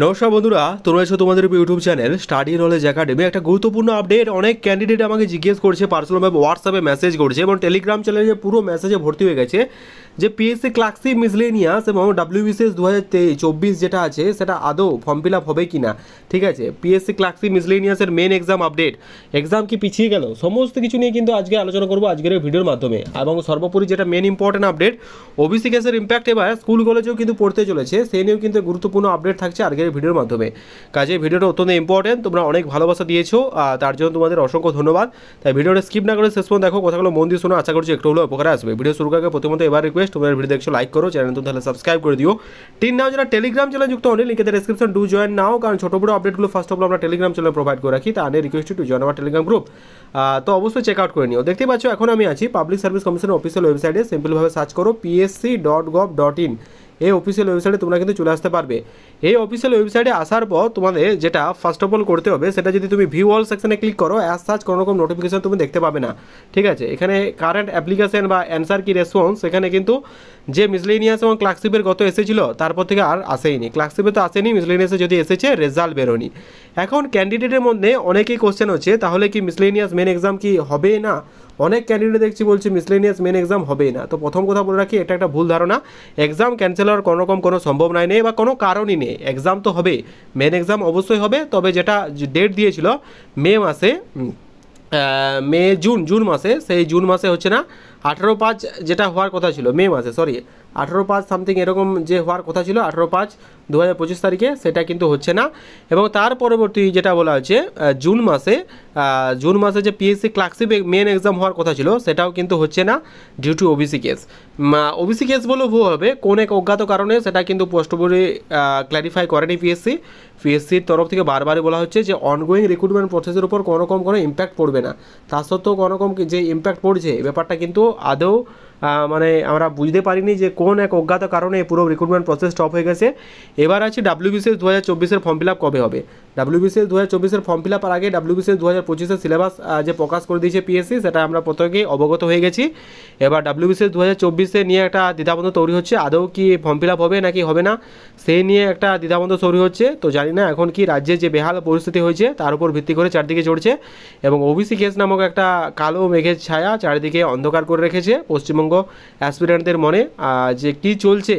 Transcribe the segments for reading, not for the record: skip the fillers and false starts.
নমস্কার বন্ধুরা, তোমরা এসো তোমাদের YouTube channel study knowledge academy. একটা গুরুত্বপূর্ণ আপডেট, অনেক ক্যান্ডিডেট আমাকে জিজ্ঞেস করছে, পার্সোনালভাবে হোয়াটসঅ্যাপে মেসেজ করছে এবং টেলিগ্রাম চ্যানেলে পুরো মেসেজে ভর্তি হয়ে গেছে যে পিএসসি ক্লার্কশিপ মিসলেনিয়াস এবং WBCS 2024 যেটা আছে সেটা আদৌ ফর্ম ফিল আপ হবে কি না। ঠিক আছে, পিএসসি ক্লার্কশিপ মিসলেনিয়াসের মেন এক্সাম আপডেট, এক্সাম কি পিছিয়ে গেল, সমস্ত কিছু নিয়ে কিন্তু আজকে আলোচনা করবো আজকের এই ভিডিওর মাধ্যমে। এবং সর্বোপরি যেটা মেন ইম্পর্টেন্ট আপডেট, ওবিসি কেসের ইম্প্যাক্ট এবার স্কুল কলেজেও কিন্তু পড়তে চলেছে, সেই নিয়েও কিন্তু গুরুত্বপূর্ণ আপডেট থাকছে আজকের ভিডিওর মাধ্যমে। কাজে ভিডিওটা অত্যন্ত ইম্পর্টেন্ট, তোমরা অনেক ভালোবাসা দিয়েছো, তার জন্য তোমাদের অসংখ্য ধন্যবাদ। তাই ভিডিওটা স্কিপ না করে শেষ পর্যন্ত দেখো, কথাগুলো মন দিয়ে শোনো, আশা করছি একটু হলেও উপকারে আসবে। ভিডিও শুরু করার প্রথমত এবার রিকোয়েস্ট, তোমরা ভিডিও দেখছো লাইক করো, চ্যানেল তো তাহলে সাবস্ক্রাইব করে দিও। নাও যারা টেলিগ্রাম চ্যানেল যুক্ত হন, লিঙ্কে ডেসক্রিপশন ডু জয়েন নাও, কারণ ছোটো বড়ো আপডেটগুলো ফার্স্ট অফ অল আমরা টেলিগ্রাম চ্যানেল প্রোভাইড করে রাখি। তাহলে রিকোয়েস্ট টু জয়েন আমার টেলিগ্রাম গ্রুপ, তো অবশ্যই চেক আউট করে নিও। দেখতে পাচ্ছ এখন আমি আছি পাবলিক সার্ভিস কমিশনের অফিসিয়াল ওয়েবসাইটে, সিম্পলভাবে সার্চ করো psc.gov.in, এই অফিসিয়াল ওয়েবসাইটে তোমরা কিন্তু চলে আসতে পারবে। এই অফিসিয়াল ওয়েবসাইটে আসার পর তোমাদের যেটা ফার্স্ট অফ অল করতে হবে, সেটা যদি তুমি ভিউ অল সেকশনে ক্লিক করো, অ্যাজ সার্চ কোনো রকম নোটিফিকেশন তুমি দেখতে পাবে না। ঠিক আছে, এখানে কারেন্ট অ্যাপ্লিকেশন বা অ্যান্সার কি রেসপন্স, এখানে কিন্তু যে মিসলেনিয়াস এবং ক্লার্কশিপের গত এসেছিলো তারপর থেকে আর আসেইনি। ক্লার্কশিপে তো আসেনি, মিসলেনিয়াসে যদি এসেছে রেজাল্ট বেরোনি। এখন ক্যান্ডিডেটের মধ্যে অনেকেই কোশ্চেন হচ্ছে, তাহলে কি মিসলেনিয়াস মেন এক্সাম কি হবে না? অনেক ক্যান্ডিডেট দেখছি বলছে মিসলেনিয়াস মেন এক্সাম হবেই না। তো প্রথম কথা বলে রাখি, এটা একটা ভুল ধারণা। এক্সাম ক্যান্সেল হওয়ার কোনো রকম কোনো সম্ভাবনাই নেই বা কোনো কারণই নেই। এক্সাম তো হবে, মেন এক্সাম অবশ্যই হবে, তবে যেটা ডেট দিয়েছিল মে মাসে, জুন মাসে, সেই জুন মাসে হচ্ছে না, 18/5 যেটা হওয়ার কথা ছিল, মে মাসে 18/5 সামথিং এরকম যে হওয়ার কথা ছিল 18/5/2025 তারিখে, সেটা কিন্তু হচ্ছে না। এবং তার পরবর্তী যেটা বলা হচ্ছে জুন মাসে যে পিএসসি ক্লার্কশিপ মেন এক্সাম হওয়ার কথা ছিল, সেটাও কিন্তু হচ্ছে না due to OBC case. OBC case বলেও ভুল হবে, কোন এক অজ্ঞাত কারণে, সেটা কিন্তু স্পষ্টভাবে ক্ল্যারিফাই করেনি পিএসসির তরফ থেকে। বারবারই বলা হচ্ছে যে অনগোয়িং রিক্রুটমেন্ট প্রসেসের উপর কোনো রকম কোনো ইম্প্যাক্ট পড়বে না। তা সত্ত্বেও কোনো রকম যে ইম্প্যাক্ট পড়ছে, ব্যাপারটা কিন্তু আদৌ মানে আমরা বুঝতে পারিনি যে কোন এক অজ্ঞাত কারণে পুরো রিক্রুটমেন্ট প্রসেস স্টপ হয়ে গেছে। এবার আছে WBCS 2024 ফর্ম ফিল আপ কবে হবে। WBCS 2024 ফর্ম ফিল আপের আগে WBCS 2025 সিলেবাস যে প্রকাশ করে দিয়েছে পিএসসি, সেটা আমরা প্রত্যেকেই অবগত হয়ে গেছি। এবার WBCS 2024 নিয়ে একটা দ্বিধাবন্ধ তৈরি হচ্ছে, আদৌ কি ফর্ম ফিল আপ হবে নাকি হবে না, সেই নিয়ে একটা দ্বিধাবন্ধ তৈরি হচ্ছে। তো জানি না এখন কি রাজ্যের যে বেহাল পরিস্থিতি হয়েছে তার উপর ভিত্তি করে চারদিকে চড়ছে, এবং ওবিসি কেস নামক একটা কালো মেঘের ছায়া চারিদিকে অন্ধকার করে রেখেছে পশ্চিমবঙ্গ অ্যাসপিরেন্টদের মনে। যে কি চলছে,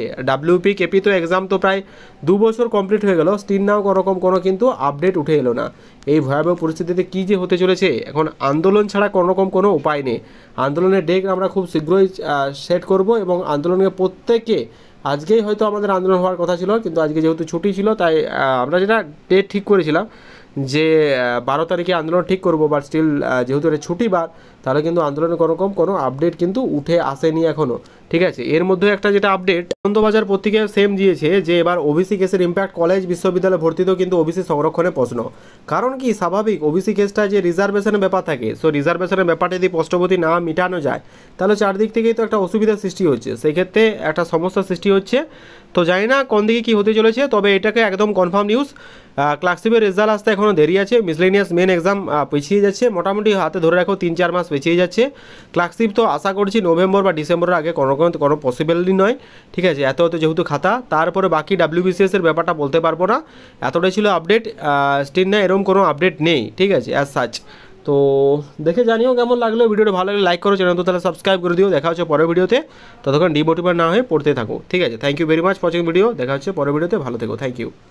WP KP তো এক্সাম তো প্রায় 2 বছর কমপ্লিট হয়ে গেল, স্টিল নাও কোনোরকম কোনো কিন্তু আপডেট উঠে এলো না। এই ভয়াবহ পরিস্থিতিতে কী যে হতে চলেছে, এখন আন্দোলন ছাড়া কোনোরকম কোনো উপায় নেই। আন্দোলনের ডেট আমরা খুব শীঘ্রই সেট করব, এবং আন্দোলনের প্রত্যেককে, আজকেই হয়তো আমাদের আন্দোলন হওয়ার কথা ছিল, কিন্তু আজকে যেহেতু ছুটি ছিল, তাই আমরা যেটা ডেট ঠিক করেছিলাম যে 12 তারিখে আন্দোলন ঠিক করব, বাট স্টিল যেহেতু এটা ছুটি বার, তাহলে কিন্তু আন্দোলনের কোনো আপডেট কিন্তু উঠে আসেনি এখনও। ঠিক আছে, এর মধ্যে একটা যেটা আপডেট আনন্দবাজার পত্রিকায় সেম দিয়েছে যে এবার ওবিসি কেসের ইম্প্যাক্ট কলেজ বিশ্ববিদ্যালয়ে ভর্তিতেও কিন্তু ওবিসি সংরক্ষণের প্রশ্ন। কারণ কি, স্বাভাবিক ওবিসি কেসটা যে রিজার্ভেশনের ব্যাপার থাকে, সো রিজার্ভেশনের ব্যাপারটা যদি প্রশ্নপতি না মিটানো যায়, তাহলে চারদিক থেকেই তো একটা অসুবিধার সৃষ্টি হচ্ছে, সেই ক্ষেত্রে একটা সমস্যার সৃষ্টি হচ্ছে। তো জানি না কোন দিকে কী হতে চলেছে, তবে এটাকে একদম কনফার্ম নিউজ, ক্লার্কশিপের রেজাল্ট আসতে এখনও দেরি আছে। মিসলেনিয়াস মেন এক্সাম পিছিয়ে যাচ্ছে, মোটামুটি হাতে ধরে রাখো 3-4 মাস পিছিয়ে যাচ্ছে। ক্লার্কশিপ তো আশা করছি নভেম্বর বা ডিসেম্বরের আগে কোনো পসিবলই নয়। ঠিক আছে, এত যেহেতু খাতা, তারপরে বাকি WBCS এর ব্যাপারটা বলতে পারবো না। এতটাই ছিল আপডেট, স্টিল না এরকম কোনো আপডেট নেই। ঠিক আছে, অ্যাজ সাচ। তো দেখে জানিও কেমন লাগলো, ভিডিওটা ভালো লাগলে লাইক করো, চ্যানেল তো তাহলে সাবস্ক্রাইব করে দিও। দেখা হচ্ছে পরের ভিডিওতে, ততক্ষণ ডিমোটিভেট না হয়ে পড়তে থাকো। ঠিক আছে, thank you very much watching video, দেখা হচ্ছে পরের ভিডিওতে, ভালো থেকো, থ্যাংক ইউ।